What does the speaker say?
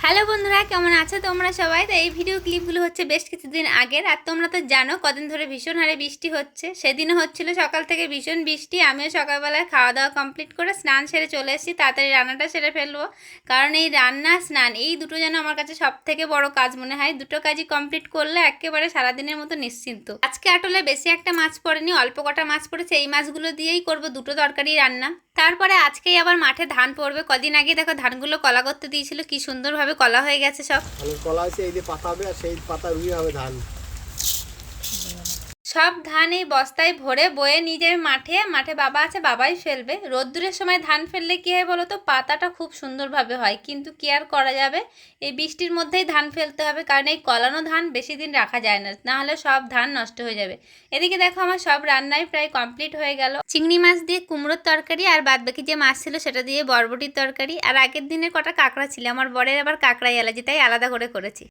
Hello বন্ধুরা, কেমন আছো তোমরা সবাই? তো এই ভিডিও ক্লিপগুলো হচ্ছে বেশ কিছুদিন আগের। আর তোমরা তো জানো কদিন ধরে ভীষণ হারে বৃষ্টি হচ্ছে। সেদিনও হচ্ছিল সকাল থেকে ভীষণ বৃষ্টি। আমিও সকালবেলায় খাওয়া দাওয়া কমপ্লিট করে স্নান সেরে চলে এসেছি, তাড়াতাড়ি রান্নাটা সেরে ফেলবো। কারণ এই রান্না স্নান এই দুটো যেন আমার কাছে সব থেকে বড় কাজ মনে হয়। দুটো কাজই কমপ্লিট করলে একেবারে সারাদিনের মতো নিশ্চিন্ত। আজকে আটলে বেশি একটা মাছ পড়েনি, অল্প কটা মাছ পড়েছে। এই মাছগুলো দিয়েই করবো দুটো তরকারি রান্না। তারপরে আজকেই আবার মাঠে ধান পড়বে। কদিন আগে দেখো ধানগুলো কলা করতে দিয়েছিল, কি সুন্দরভাবে কলা হয়ে গেছে সব। কলা হয়েছে, এই যে পাতা হবে আর সেই পাতা রুই হবে ধান। সব ধান এই বস্তায় ভরে বয়ে নিয়ে যাবে মাঠে। মাঠে বাবা আছে, বাবাই ফেলবে। রোদ্দুরের সময় ধান ফেললে কি হয় বলো তো, পাতাটা খুব সুন্দরভাবে হয়, কিন্তু কি আর করা যাবে, এই বৃষ্টির মধ্যেই ধান ফেলতে হবে। কারণ এই কলানো ধান বেশি দিন রাখা যায় না, না হলে সব ধান নষ্ট হয়ে যাবে। এদিকে দেখো আমার সব রান্নাই প্রায় কমপ্লিট হয়ে গেল। চিংড়ি মাছ দিয়ে কুমড়োর তরকারি, আর বাদ বাকি যে মাছ ছিল সেটা দিয়ে বরবটির তরকারি। আর আগের দিনের কটা কাঁকড়া ছিল, আমার বরের আবার কাঁকড়াই অ্যালার্জি, তাই আলাদা করে করেছি।